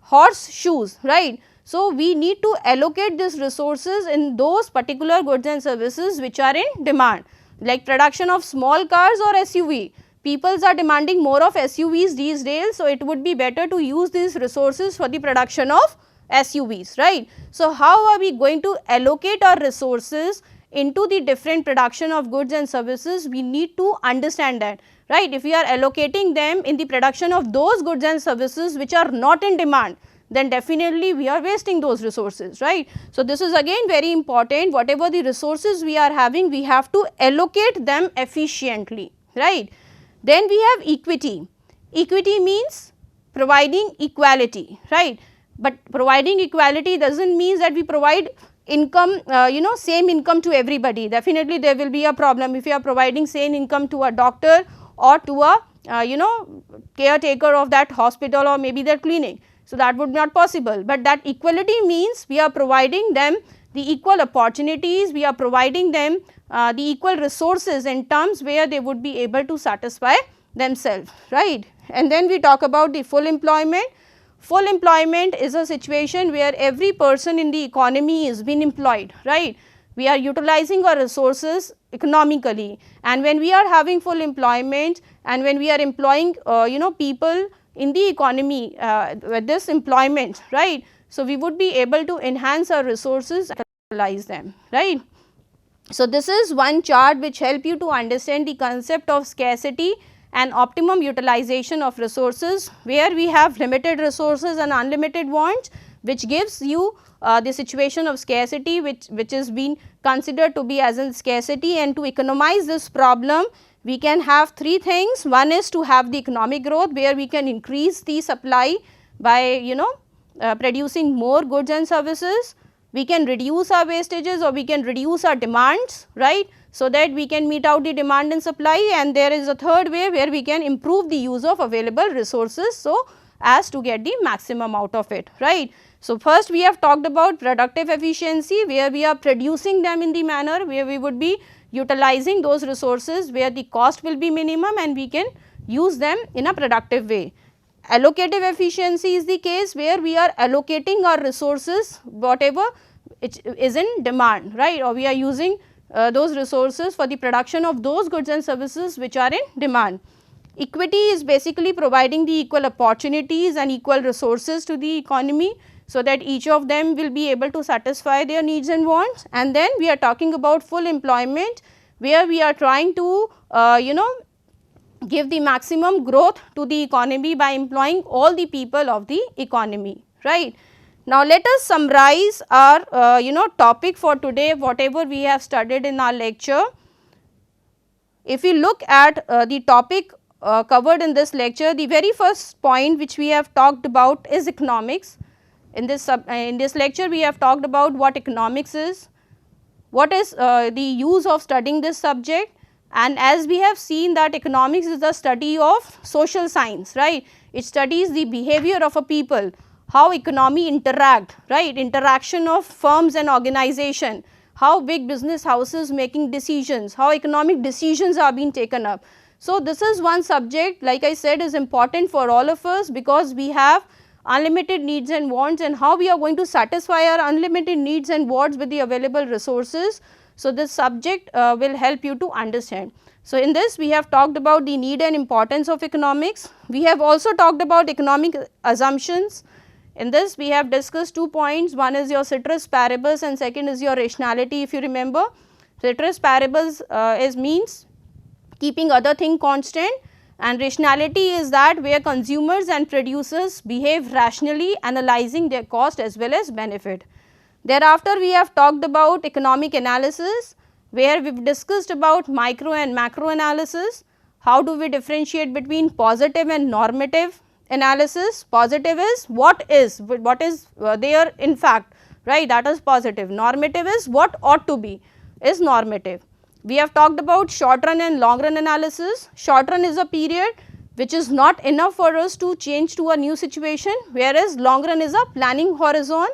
horse shoes, right. So, we need to allocate these resources in those particular goods and services which are in demand, like production of small cars or SUV. People are demanding more of SUVs these days, so it would be better to use these resources for the production of SUVs, right. So, how are we going to allocate our resources into the different production of goods and services? We need to understand that, right. If we are allocating them in the production of those goods and services which are not in demand, then definitely we are wasting those resources, right. So, this is again very important, whatever the resources we are having, we have to allocate them efficiently, right. Then we have equity. Equity means providing equality, right. But providing equality does not mean that we provide income, same income to everybody. Definitely there will be a problem if you are providing same income to a doctor or to a caretaker of that hospital or maybe that clinic. So, that would not possible, but that equality means we are providing them the equal opportunities, we are providing them the equal resources in terms where they would be able to satisfy themselves, right. And then we talk about the full employment. Full employment is a situation where every person in the economy is being employed, right. We are utilizing our resources economically, and when we are having full employment and when we are employing people in the economy with this employment, right. So, we would be able to enhance our resources and utilize them, right. So, this is one chart which help you to understand the concept of scarcity and optimum utilization of resources, where we have limited resources and unlimited wants, which gives you the situation of scarcity which is being considered to be as in scarcity. And to economize this problem, we can have three things. One is to have the economic growth, where we can increase the supply by producing more goods and services, we can reduce our wastages or we can reduce our demands, right, so that we can meet out the demand and supply. And there is a third way where we can improve the use of available resources, so as to get the maximum out of it, right. So, first we have talked about productive efficiency, where we are producing them in the manner where we would be utilizing those resources where the cost will be minimum and we can use them in a productive way. Allocative efficiency is the case where we are allocating our resources whatever it is in demand, right, or we are using those resources for the production of those goods and services which are in demand. Equity is basically providing the equal opportunities and equal resources to the economy, so that each of them will be able to satisfy their needs and wants. And then we are talking about full employment, where we are trying to give the maximum growth to the economy by employing all the people of the economy, right. Now, let us summarize our topic for today, whatever we have studied in our lecture. If we look at the topic covered in this lecture, the very first point which we have talked about is economics. In this lecture we have talked about what economics is, what is the use of studying this subject, and as we have seen that economics is the study of social science, right. It studies the behavior of a people, how economy interact, right, interaction of firms and organization, how big business houses making decisions, how economic decisions are being taken up. So, this is one subject, like I said, is important for all of us, because we have unlimited needs and wants, and how we are going to satisfy our unlimited needs and wants with the available resources. So, this subject will help you to understand. So, in this we have talked about the need and importance of economics. We have also talked about economic assumptions. In this we have discussed 2 points, one is your ceteris paribus and second is your rationality. If you remember, ceteris paribus means keeping other thing constant, and rationality is that where consumers and producers behave rationally, analyzing their cost as well as benefit. Thereafter, we have talked about economic analysis, where we have discussed about micro and macro analysis. How do we differentiate between positive and normative analysis? Positive is what is there in fact, right, that is positive. Normative is what ought to be, is normative. We have talked about short run and long run analysis. Short run is a period which is not enough for us to change to a new situation, whereas long run is a planning horizon.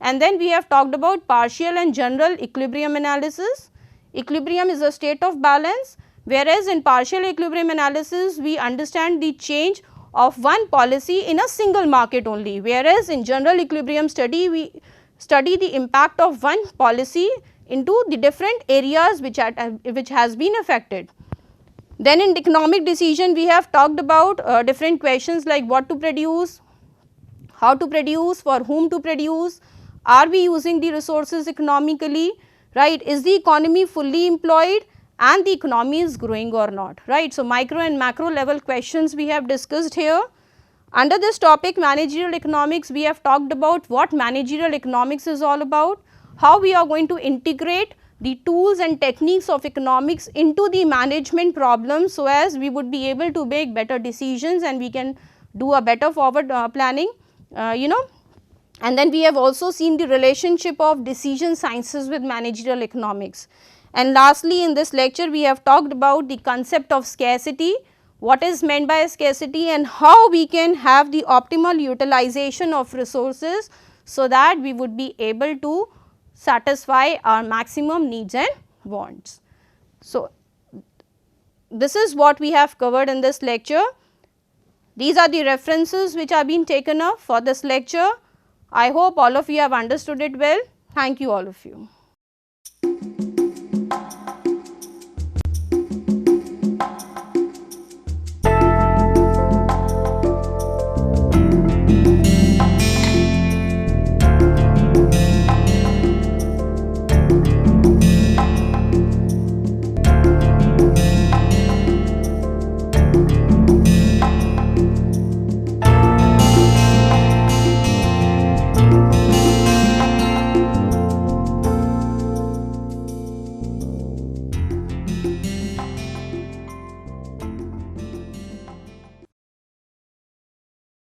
And then we have talked about partial and general equilibrium analysis. Equilibrium is a state of balance, whereas in partial equilibrium analysis we understand the change of one policy in a single market only, whereas in general equilibrium study we study the impact of one policy into the different areas which has been affected. Then in economic decision we have talked about different questions like what to produce, how to produce, for whom to produce, are we using the resources economically, right, is the economy fully employed and the economy is growing or not, right. So, micro and macro level questions we have discussed here. Under this topic managerial economics, we have talked about what managerial economics is all about, how we are going to integrate the tools and techniques of economics into the management problems, so as we would be able to make better decisions and we can do a better forward planning, And then we have also seen the relationship of decision sciences with managerial economics. And lastly, in this lecture we have talked about the concept of scarcity, what is meant by scarcity and how we can have the optimal utilization of resources, so that we would be able to satisfy our maximum needs and wants. So, this is what we have covered in this lecture. These are the references which are being taken up for this lecture. I hope all of you have understood it well. Thank you all of you.